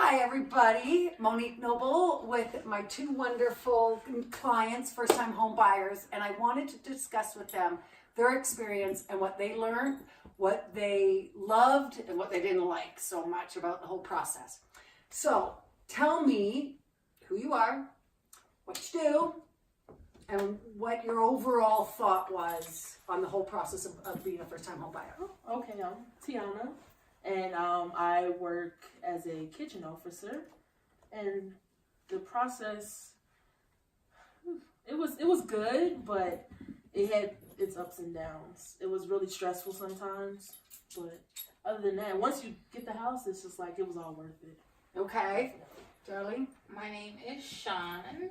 Hi everybody, Monique Noble with my two wonderful clients, first-time home buyers, and I wanted to discuss with them their experience and what they learned, what they loved, and what they didn't like so much about the whole process. So tell me who you are, what you do, and what your overall thought was on the whole process of being a first-time home buyer. Okay, I'm Tiana, and I work as a kitchen officer, and the process, it was good, but it had its ups and downs. It was really stressful sometimes, but other than that, once you get the house, it's just like it was all worth it. Okay, Darlene? My name is Sean.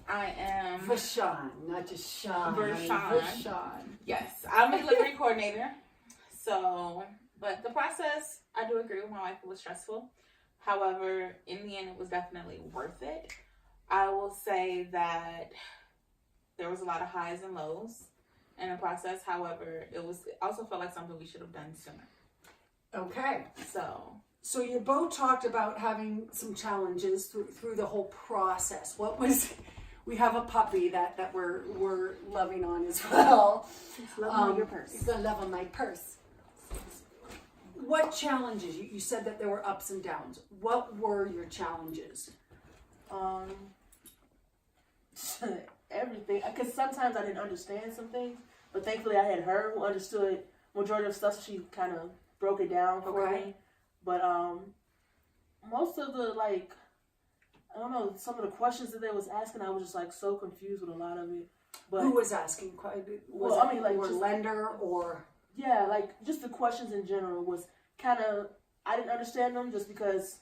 I am Vashawn, not just Sean. Vashawn. Vashawn. Yes, I'm a delivery coordinator. So, but the process, I do agree with my wife, it was stressful. However, in the end, it was definitely worth it. I will say that there was a lot of highs and lows in the process. However, it also felt like something we should have done sooner. Okay. So you both talked about having some challenges through the whole process. What was, we have a puppy that we're loving on as well. It's loving your purse. The love of my purse. What challenges? You said that there were ups and downs. What were your challenges? Everything, because sometimes I didn't understand some things, but thankfully I had her who understood majority of stuff, so she kind of broke it down for me. But most of the, like, I don't know, some of the questions that they was asking, I was just like so confused with a lot of it. But who was asking? Well, I mean, like, or just lender or yeah, like just the questions in general was kind of, I didn't understand them just because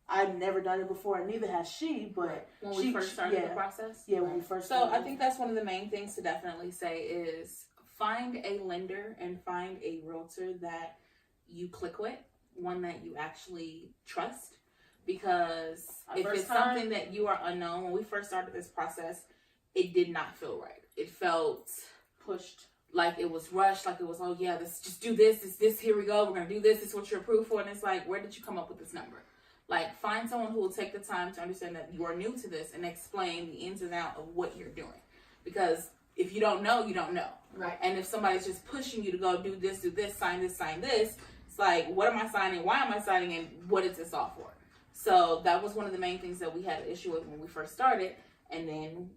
I'd never done it before, and neither has she. But when we first started the process, when we first So started. I think that's one of the main things to definitely say is find a lender and find a realtor that you click with, one that you actually trust. Because if it's something that you are unknown, when we first started this process, it did not feel right. It felt pushed. Like it was rushed, like it was, oh yeah, let's just do this, here we go, we're gonna do this is what you're approved for. And it's like, where did you come up with this number? Like, find someone who will take the time to understand that you are new to this and explain the ins and outs of what you're doing. Because if you don't know, you don't know. Right. And if somebody's just pushing you to go do this, sign this, it's like, what am I signing? Why am I signing? And what is this all for? So that was one of the main things that we had an issue with when we first started. And then,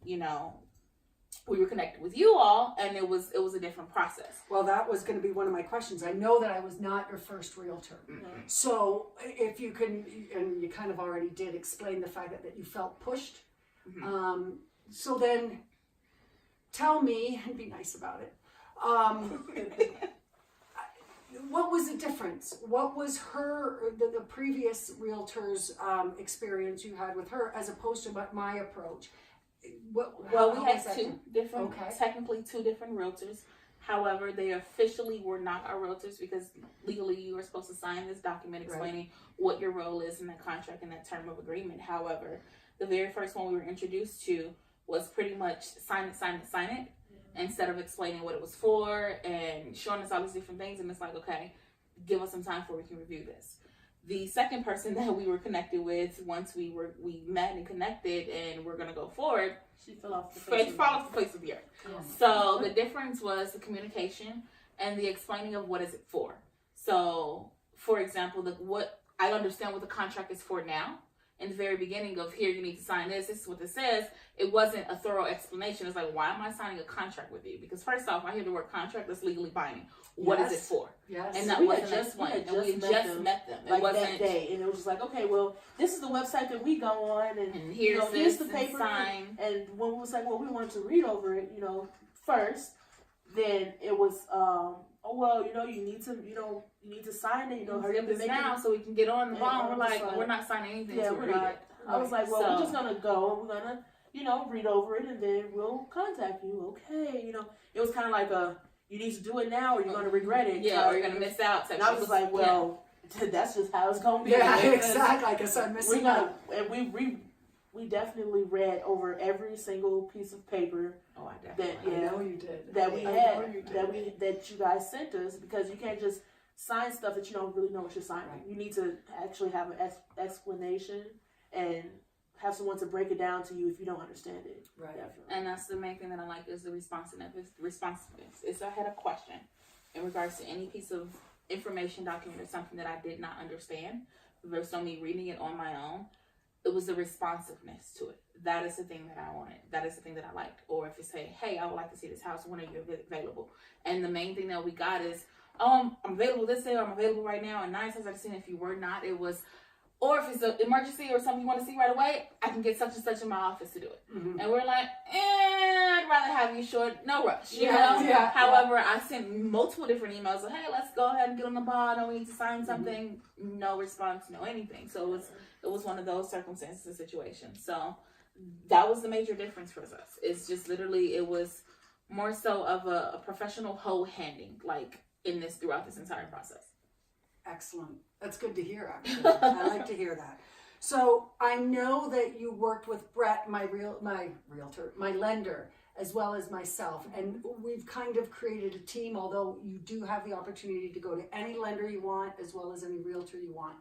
we were connected with you all, and it was a different process. Well, that was going to be one of my questions. I know that I was not your first realtor. Mm-hmm. So if you can, and you kind of already did explain the fact that you felt pushed. Mm-hmm. So then tell me, and be nice about it. What was the difference? What was the previous realtor's experience you had with her as opposed to my approach? Well, we had technically two different realtors. However, they officially were not our realtors because legally you were supposed to sign this document explaining what your role is in that contract and that term of agreement. However, the very first one we were introduced to was pretty much sign it, instead of explaining what it was for and showing us all these different things. And it's like, okay, give us some time before we can review this. The second person that we were connected with, once we met and connected and we're going to go forward, she fell off the face of the earth. Yeah. So the difference was the communication and the explaining of what is it for. So, for example, what I understand what the contract is for now. In the very beginning of here, you need to sign this is what this says. It wasn't a thorough explanation. It's like, why am I signing a contract with you? Because first off, I hear the word contract that's legally binding. What is it for? Yes. And that wasn't explained. And we had just met them. Like that day. And it was just like, okay, well, this is the website that we go on. And here's the paper. Sign. And when we was like, well, we wanted to read over it, first, then it was, you need to sign it, hurry up and make now it. So we can get on the phone. We're like, we're not signing anything. Yeah, we're not. Right. I was like, well, we're just going to go and we're going to, read over it and then we'll contact you. Okay. It was kind of like you need to do it now or you're going to regret it. Yeah, or you're going to miss out. And I was like, well, that's just how it's going to be. Yeah, exactly. I guess I'm missing out. And we definitely read over every single piece of paper. Oh, I definitely. I know you did. That we had, that you guys sent us, because you can't just sign stuff that you don't really know what you're signing. Right. You need to actually have an explanation and have someone to break it down to you if you don't understand it. Right. Definitely. And that's the main thing that I like is the responsiveness. If I had a question in regards to any piece of information, document, or something that I did not understand, versus on me reading it on my own, it was the responsiveness to it. That is the thing that I wanted. That is the thing that I liked. Or if you say, hey, I would like to see this house, when are you available? And the main thing that we got is, I'm available this day, or I'm available right now. And 9 times I've seen if you were not, it was, or if it's an emergency or something you want to see right away, I can get such and such in my office to do it. Mm-hmm. And we're like, I'd rather have you short, no rush, you know? Yeah. However, I sent multiple different emails like, hey, let's go ahead and get on the ball. I know we need to sign something. Mm-hmm. No response, no anything. So it was one of those circumstances and situations. So that was the major difference for us. It's just literally, it was more so of a professional handing, like in this throughout this entire process. Excellent. That's good to hear, actually. I like to hear that. So I know that you worked with Brett, my realtor, my lender, as well as myself. And we've kind of created a team, although you do have the opportunity to go to any lender you want, as well as any realtor you want.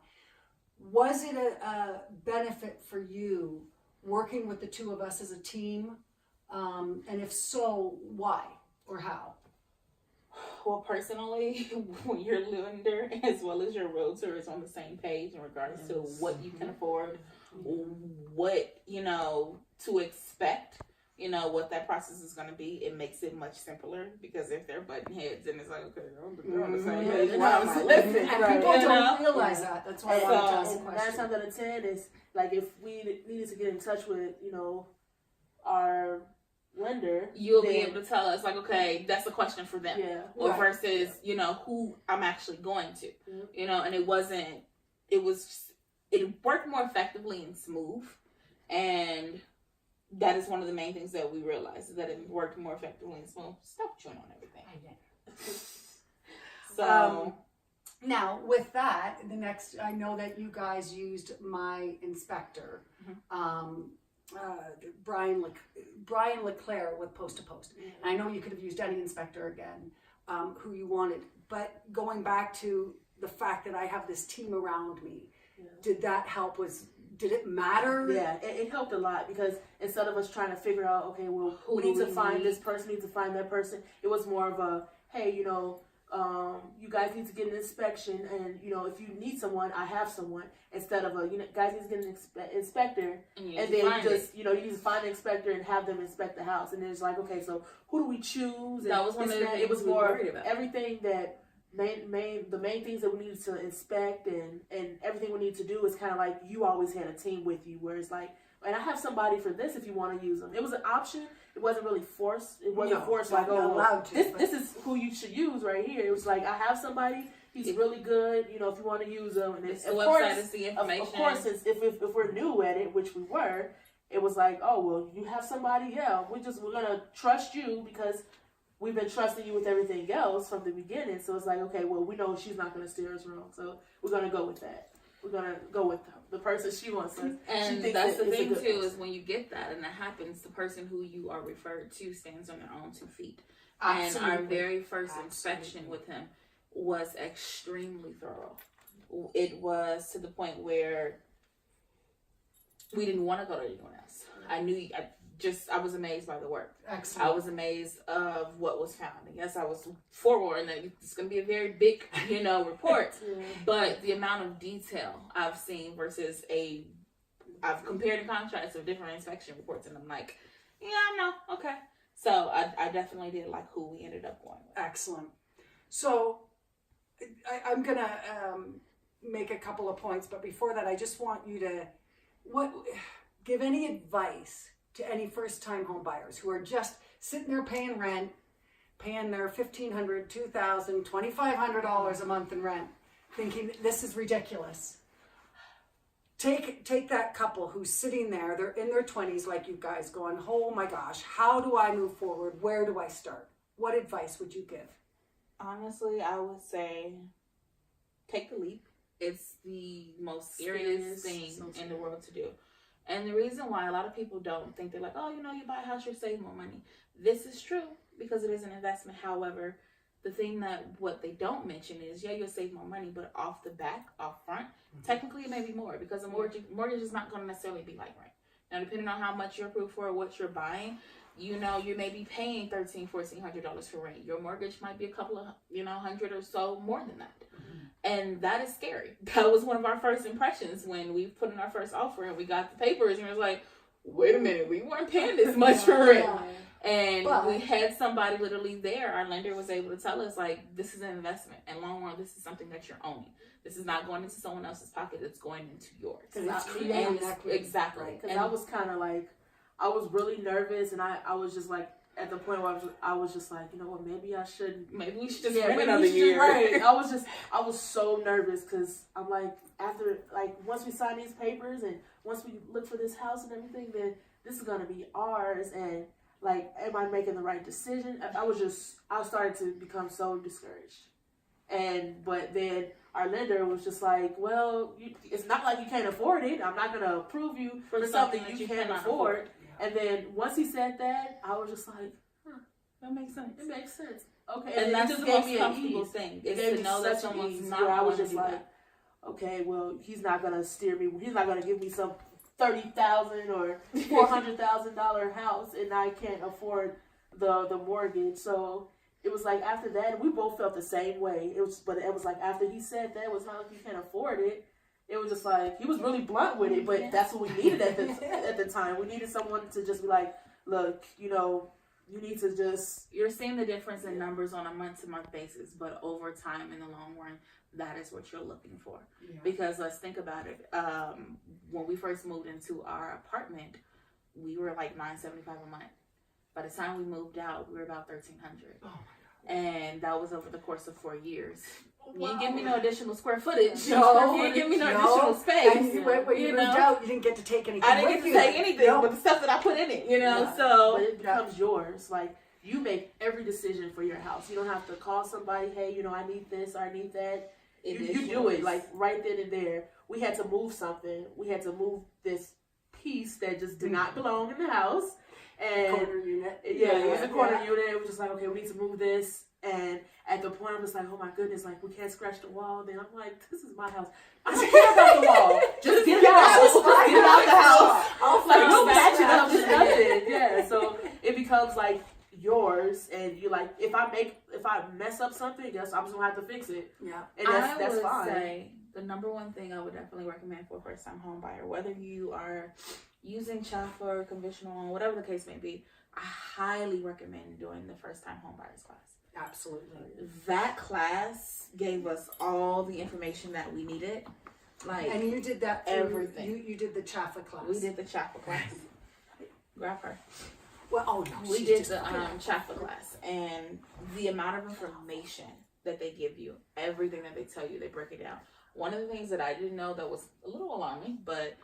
Was it a benefit for you working with the two of us as a team? And if so, why or how? Well, personally, when your lender as well as your realtor is on the same page in regards to what you can afford, what, to expect, what that process is going to be, it makes it much simpler, because if they're butting heads, then it's like, okay, they're on the same page. Why am I listening? And people don't realize that. That's why I wanted to ask the And 9 question. times out of 10 is like, if we needed to get in touch with, our lender, You'll be able to tell us, like, okay, that's a question for them. Yeah. Or Right. versus, who I'm actually going to. Mhm. And it worked more effectively and smooth. And that is one of the main things that we realized, is that it worked more effectively and smooth. Stop chewing on everything. So, Now, with that, I know that you guys used my inspector, Brian Leclerc with Post to Post. And I know you could have used any inspector again, who you wanted. But going back to the fact that I have this team around me, did that help? Did it matter? Yeah, it helped a lot, because instead of us trying to figure out, okay, well, Who we do need to we find need? this person, need to find that person, it was more of a, hey, you guys need to get an inspection, and, if you need someone, I have someone, instead of guys need to get an inspector, and then you need to find an inspector and have them inspect the house. And then it's like, okay, so who do we choose? And that was one of the it things was we were more worried about. everything that the main things that we needed to inspect, and everything we need to do is kind of like, you always had a team with you, where it's like, and I have somebody for this if you want to use them. It was an option. It wasn't really forced. It wasn't forced like, this is who you should use right here. It was like, I have somebody. He's really good. If you want to use them. And It's the website, it's the information. Of course, if we're new at it, which we were, it was like, oh, well, you have somebody. Yeah, we're gonna trust you, because we've been trusting you with everything else from the beginning. So it's like, okay, well, we know she's not gonna steer us wrong, so we're gonna go with that. We're gonna go with the person she wants us. And that's the thing too, is when you get that and that happens, the person who you are referred to stands on their own 2 feet. Absolutely. And our very first inspection with him was extremely thorough. It was to the point where we didn't want to go to anyone else. I was amazed by the work. Excellent. I was amazed of what was found. And yes, I was forewarned that it's going to be a very big, report. But the amount of detail I've seen versus I've compared and contrasted of different inspection reports, and I'm like, yeah, no, okay. So I definitely did like who we ended up going with. Excellent. So I'm going to make a couple of points, but before that, I just want you to give any advice to any first-time home buyers who are just sitting there paying rent, paying their $1,500, $2,000, $2,500 a month in rent, thinking this is ridiculous. Take that couple who's sitting there, they're in their 20s like you guys, going, oh my gosh, how do I move forward? Where do I start? What advice would you give? Honestly, I would say take the leap. It's the most scariest thing in the world to do. And the reason why a lot of people don't think, they're like, oh, you buy a house, you're saving more money. This is true, because it is an investment. However, the thing that what they don't mention is, yeah, you'll save more money, but off the back, off front, technically it may be more because a mortgage is not going to necessarily be like rent. Now, depending on how much you're approved for, what you're buying, you may be paying $1,300-$1,400 for rent. Your mortgage might be a couple of, $100 or so more than that. And that is scary. That was one of our first impressions when we put in our first offer and we got the papers and it was like, wait a minute, we weren't paying this much for rent. And we had somebody literally there. Our lender was able to tell us, like, this is an investment. And long run, this is something that you're owning. This is not going into someone else's pocket. It's going into yours. Exactly. Because I was kind of like, I was really nervous. And I was just like, at the point where I was just like, you know what, maybe I shouldn't. Maybe we should just wait another year. Right. I was so nervous because I'm like, after, like, once we sign these papers and once we look for this house and everything, then this is going to be ours. And, like, am I making the right decision? I started to become so discouraged. But then our lender was just like, well, it's not like you can't afford it. I'm not going to approve you for something you can't afford. Yeah. And then once he said that, I was just like, that makes sense. It makes sense. Okay. And that's the most comfortable thing. It gave me know that someone's not. I was just like, okay, well, he's not going to steer me. He's not going to give me some $30,000 or $400,000 house, and I can't afford the mortgage. So it was like after that, we both felt the same way. It was like after he said that, it was not like you can't afford it. It was just like he was really blunt with it, but that's what we needed at the time. We needed someone to just be like, look, you need to just. You're seeing the difference in numbers on a month-to-month basis, but over time, in the long run, that is what you're looking for. Yeah. Because let's think about it. When we first moved into our apartment, we were like $975 a month. By the time we moved out, we were about $1,300. Oh my God. And that was over the course of 4 years. Wow. You didn't give me no additional square footage. No, you didn't give me no additional space. And when you moved out, you didn't get to take anything. I didn't get to take anything but the stuff that I put in it. So but it becomes yours. Like, you make every decision for your house. You don't have to call somebody. Hey, I need this or I need that. You do it like right then and there. We had to move something. We had to move this piece that just did not belong in the house. And corner unit. Yeah, it was a corner unit. It was just like, okay, we need to move this. And at the point, I'm just like, oh my goodness, like, we can't scratch the wall. Then I'm like, this is my house. I don't care about the wall. Just get it out. Just get it out the house. Like, don't match it up to nothing. Yeah, so it becomes like yours, and you like, if I mess up something, I'm just gonna have to fix it. Yeah, and that's fine. Say the number one thing I would definitely recommend for a first time home buyer, whether you are using CHFA or conventional loan, whatever the case may be, I highly recommend doing the first time home buyers class. Absolutely. That class gave us all the information that we needed. Like, and you did that through, everything. You did the CHFA class. We did the CHFA class. Grab her. Well, we did the CHFA class, and the amount of information that they give you, everything that they tell you, they break it down. One of the things that I didn't know that was a little alarming, but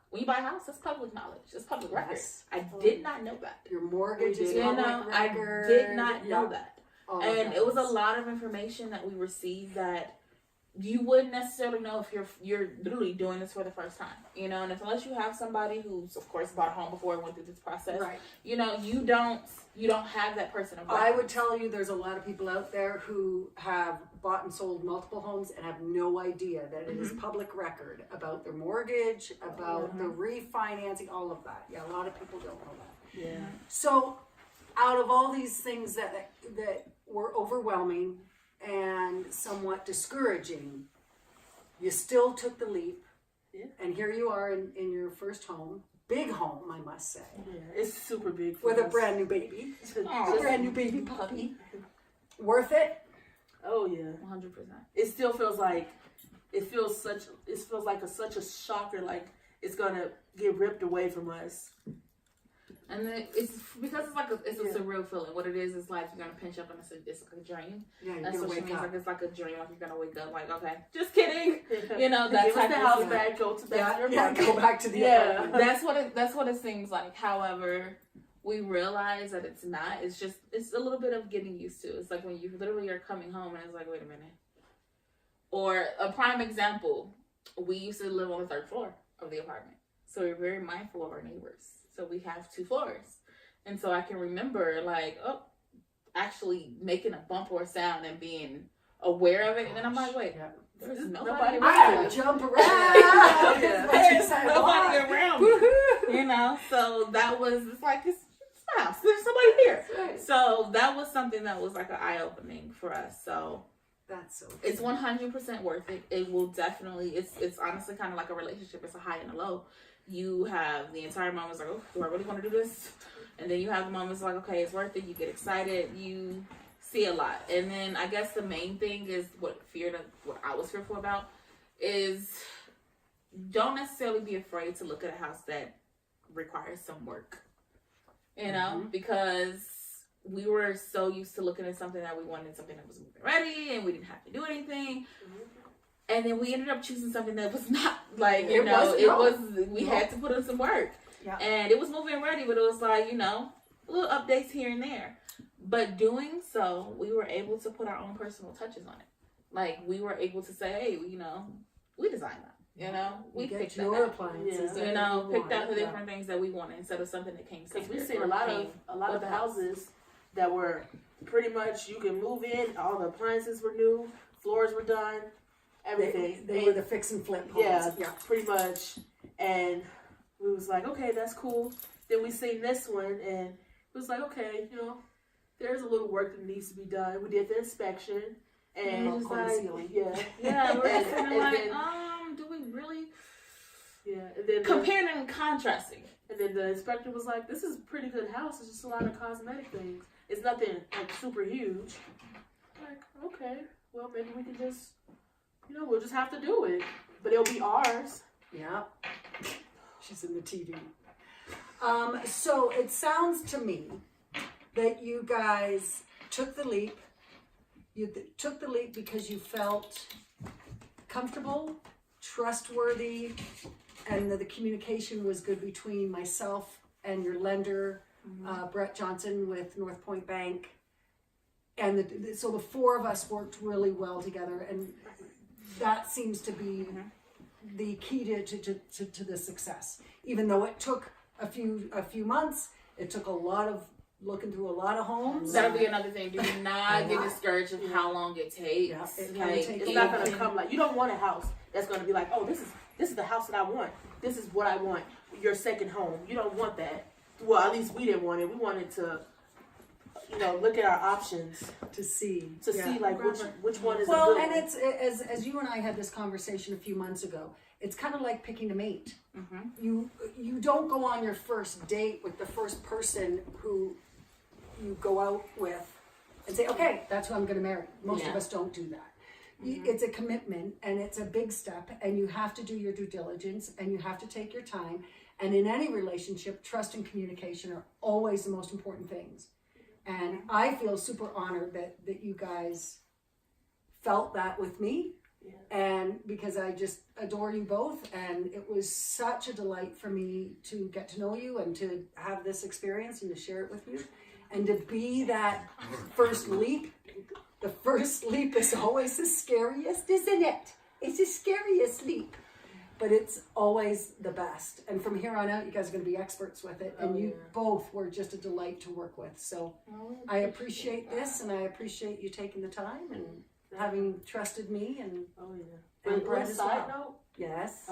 when you buy a house, that's public knowledge. It's public record. I did not know that. Your mortgage is public record. I did not know that. And it was a lot of information that we received that you wouldn't necessarily know if you're literally doing this for the first time, and unless you have somebody who's, of course, bought a home before and went through this process, right? You don't have that person around. I would tell you, there's a lot of people out there who have bought and sold multiple homes and have no idea that it is public record about their mortgage, about the refinancing, all of that. Yeah, a lot of people don't know that. Yeah. So, out of all these things that were overwhelming and somewhat discouraging, you still took the leap, and here you are in your first home, big home, I must say. Yeah, it's super big with a brand new baby, a brand new baby puppy. Worth it? Oh yeah, 100%. It still feels like such a shocker, like it's gonna get ripped away from us. And then it's because it's a surreal feeling. What it is like you're gonna pinch up and it's like a dream. Yeah, that's what she means. Up. Like it's like a dream. Like you're gonna wake up. Like, okay, just kidding. That's give us the house back. Go to go back to the apartment. That's what it seems like. However, we realize that it's not. It's a little bit of getting used to. It's like when you literally are coming home and it's like, wait a minute. Or a prime example, we used to live on the 3rd floor of the apartment, so we're very mindful of our neighbors. So we have 2 floors. And so I can remember, like, actually making a bump or a sound and being aware of it. And then I'm like, wait, Yeah. there's Nobody nobody I around. gotta jump around. There's nobody around me. You know, so that was, it's like, it's my house. There's somebody here. Right. So that was something that was like an eye-opening for us. So That's so good. it's 100% worth it. It will definitely, it's honestly kind of like a relationship. It's a high and a low. You have the entire moments like, oh, do I really want to do this? And then you have the moments like, okay, it's worth it. You get excited. You see a lot. And then I guess the main thing is what I was fearful about is don't necessarily be afraid to look at a house that requires some work. You know, because we were so used to looking at something that we wanted, something that was moving ready, and we didn't have to do anything. And then we ended up choosing something that was not like, we had to put in some work. Yeah. And it was moving ready, but it was like, little updates here and there. But doing so, we were able to put our own personal touches on it. Like, we were able to say, hey, we designed that. We get picked your that out. appliances. Picked out the different things that we wanted instead of something that came. Because we've seen a lot of houses that were pretty much, you can move in, all the appliances were new, floors were done, everything. They were the fix and flip homes. Yeah, pretty much. And we was like, okay, that's cool. Then we seen this one, and it was like, okay, there's a little work that needs to be done. We did the inspection, and it was like, yeah, we're just kind of like, do we really? Yeah, and then comparing and contrasting. And then the inspector was like, this is a pretty good house. It's just a lot of cosmetic things. It's nothing like super huge. Like, okay, well, maybe we can just, we'll just have to do it. But it'll be ours. Yeah. She's in the TV. So it sounds to me that you guys took the leap. You took the leap because you felt comfortable, trustworthy, and the communication was good between myself and your lender, Brett Johnson with North Point Bank. And so the four of us worked really well together, and that seems to be the key to the success. Even though it took a few months, it took a lot of looking through a lot of homes. That'll be another thing. Do not get discouraged of how long it takes. Yeah, it's not gonna come like, you don't want a house that's gonna be like, oh, this is the house that I want. This is what I want. Your second home. You don't want that. Well, at least we didn't want it. We wanted to, look at our options to see like which one is well, a good and one. it's as you and I had this conversation a few months ago. It's kind of like picking a mate. You don't go on your first date with the first person who you go out with and say, okay, that's who I'm going to marry. Most of us don't do that. It's a commitment, and it's a big step, and you have to do your due diligence, and you have to take your time. And in any relationship, trust and communication are always the most important things. And I feel super honored that you guys felt that with me. And because I just adore you both, and it was such a delight for me to get to know you and to have this experience and to share it with you, and to be that first leap. The first leap is always the scariest, isn't it? It's the scariest leap, but it's always the best. And from here on out, you guys are going to be experts with it, and you both were just a delight to work with. So I appreciate this, and I appreciate you taking the time and having trusted me. And But on a side note, yes,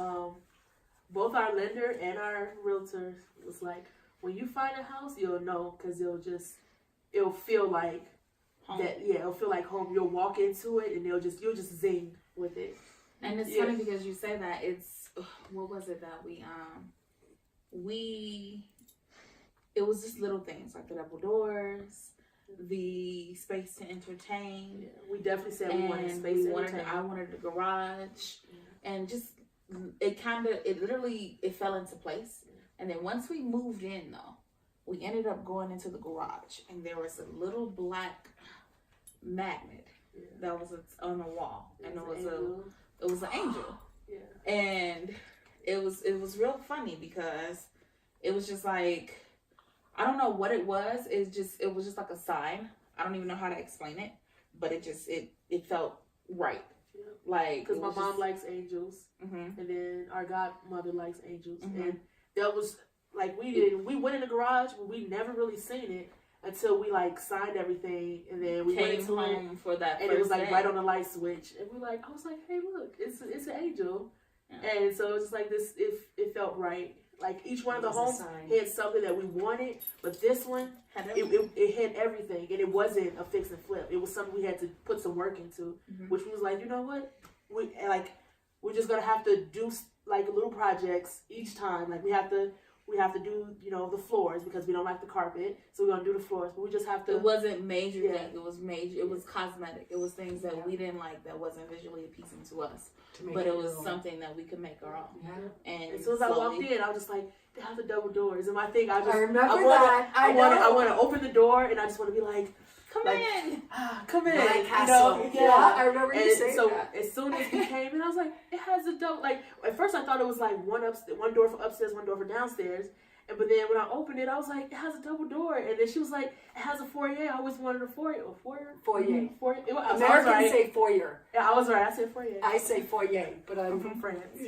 both our lender and our realtor was like, when you find a house, you'll know, because it'll feel like home. It'll feel like home. You'll walk into it and you'll just zing with it. And it's funny because you say that. It's, what was it that it was just little things like the double doors, the space to entertain. Yeah, we definitely said we wanted space to entertain. I wanted a garage, and just it fell into place. And then once we moved in, though, we ended up going into the garage, and there was a little black magnet that was on the wall, and it was an angel. Yeah. And it was real funny because it was just like, I don't know what it was. It was just like a sign. I don't even know how to explain it, but it felt right. Yeah. Like, because my mom likes angels, and then our godmother likes angels, and that was like we went in the garage, but we never really seen it. until we like signed everything, and then we went Came into it, home for that and first it was like day. right on the light switch, and I was like, hey, look, it's an angel, Yeah. and so it's just like this. It felt right. Like each one of the homes had something that we wanted, but this one it had everything, and it wasn't a fix and flip. It was something we had to put some work into, which was like, you know what, we're just gonna have to do like little projects each time. Like we have to do, the floors because we don't like the carpet, so we're gonna do the floors. But we just have to. It wasn't major things. It was major. It was cosmetic. It was things that we didn't like that wasn't visually appeasing to us, but it was something that we could make our own. Yeah. And as soon as I walked in, I was just like, they have the double doors, and my thing, I want to open the door, and I just want to be like, come in. Come in. My castle. Yeah, I remember you saying that. As soon as we came in, I was like, it has a double. Like at first, I thought it was like one door for upstairs, one door for downstairs. But then when I opened it, I was like, it has a double door. And then she was like, it has a foyer. I always wanted a foyer. Foyer. Americans say foyer. Yeah, I was right. I said foyer. I say foyer, but I'm from France.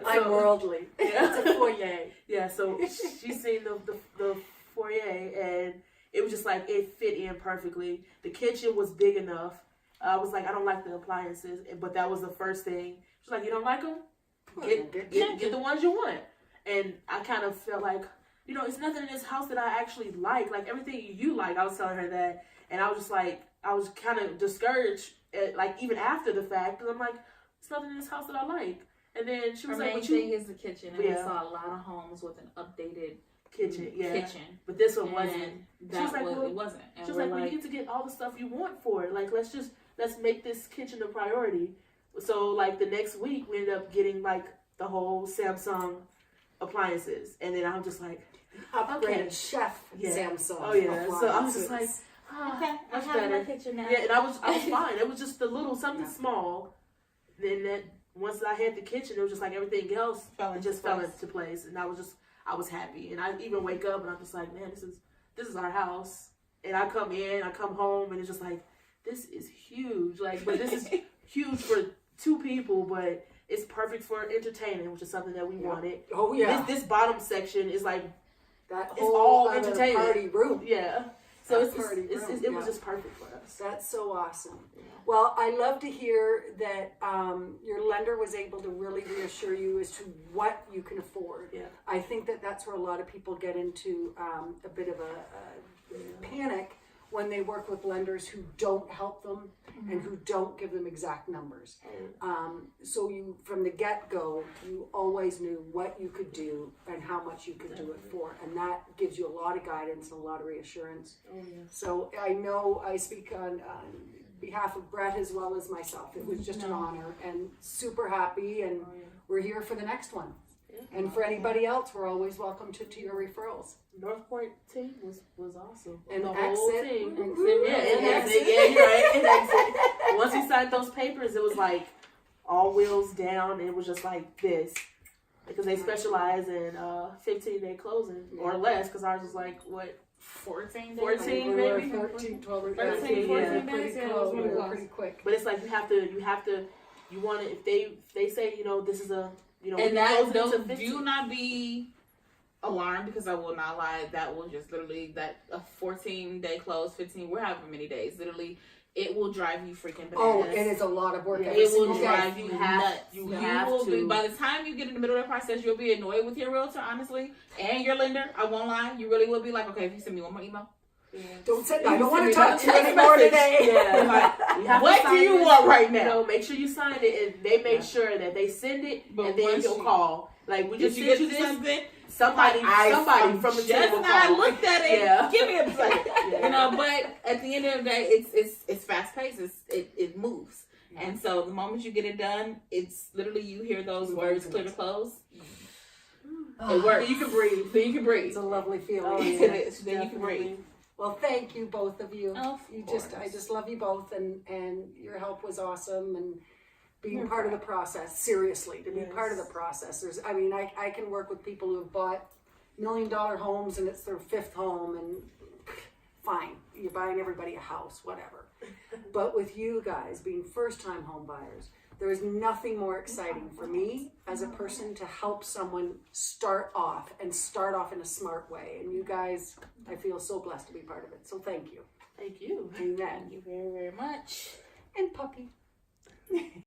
I'm worldly. Yeah. It's a foyer. Yeah, so she seen the foyer, and it was just like, it fit in perfectly. The kitchen was big enough. I was like, I don't like the appliances, but that was the first thing. She's like, you don't like them? Get the ones you want. And I kind of felt like, it's nothing in this house that I actually like. Like everything you like, I was telling her that. And I was just like, I was kind of discouraged, like even after the fact. Because I'm like, it's nothing in this house that I like. And then she was like, main thing is the kitchen. And we saw a lot of homes with an updated kitchen. But this one wasn't. She was like, it wasn't. And she was like, you get to get all the stuff you want for it. Like, let's make this kitchen a priority. So like the next week, we ended up getting like the whole Samsung appliances, and then I'm just like, upgraded chef Samsung. Oh yeah, so I was just like, okay, much I have better. my kitchen now. Yeah, and I was fine. It was just a little something small. Then that once I had the kitchen, it was just like everything else fell into place, and I was happy. And I even wake up and I'm just like, man, this is our house. And I come home, and it's just like, this is huge. Like, but this is huge for 2 people, but it's perfect for entertaining, which is something that we wanted. Oh yeah. This bottom section is like that it's all other entertainment. Party room. Yeah. So it was just perfect for us. That's so awesome. Yeah. Well, I love to hear that your lender was able to really reassure you as to what you can afford. Yeah. I think that's where a lot of people get into a bit of a panic when they work with lenders who don't help them and who don't give them exact numbers. So you, from the get-go, you always knew what you could do and how much you could do it for. And that gives you a lot of guidance and a lot of reassurance. Oh, yeah. So I know I speak on behalf of Brett as well as myself. It was just an honor and super happy, and we're here for the next one. Yeah. And for anybody else, we're always welcome to your referrals. North Point team was awesome. And the Exit. whole team. And Exit. Yeah, you're right. And Exit. Once we signed those papers, it was like all wheels down. And it was just like this. Because they specialize in 15-day closing or less. Because ours was like, what? 14 maybe? 13, 12, 13, 14 days. Pretty close. We were pretty quick. But it's like you want to, if they say, this is a, and that do not be alarmed, because I will not lie, that will just literally, that a 14-day close, 15, we're having many days, literally, it will drive you freaking bananas. Oh, it is a lot of work. Yeah, every it will single drive day. you nuts. You have to. Be, by the time you get in the middle of the process, you'll be annoyed with your realtor, honestly, and your lender. I won't lie, you really will be like, okay, if you send me one more email. Yeah. I don't want to talk to you anymore today. Yeah, what do you want right now? Make sure you sign it, and they make sure that they send it, but and then you'll call. Like, we just sent you this. Somebody from the team will call. I looked at it. Yeah. Give me a second. But at the end of the day, it's fast paced. It moves, and so the moment you get it done, it's literally you hear those words clear to close. It works. You can breathe. Then you can breathe. It's a lovely feeling. Oh, It is. Then you can breathe. Well, thank you, both of you. Of I just love you both, and your help was awesome, and being part of the process, seriously, to be part of the process. I can work with people who have bought $1 million homes and it's their 5th home, and fine, you're buying everybody a house, whatever. But with you guys being first-time home buyers, There is nothing more exciting for me as a person to help someone start off in a smart way. And you guys, I feel so blessed to be part of it. So thank you. Thank you. Amen. Thank you very, very much. And puppy.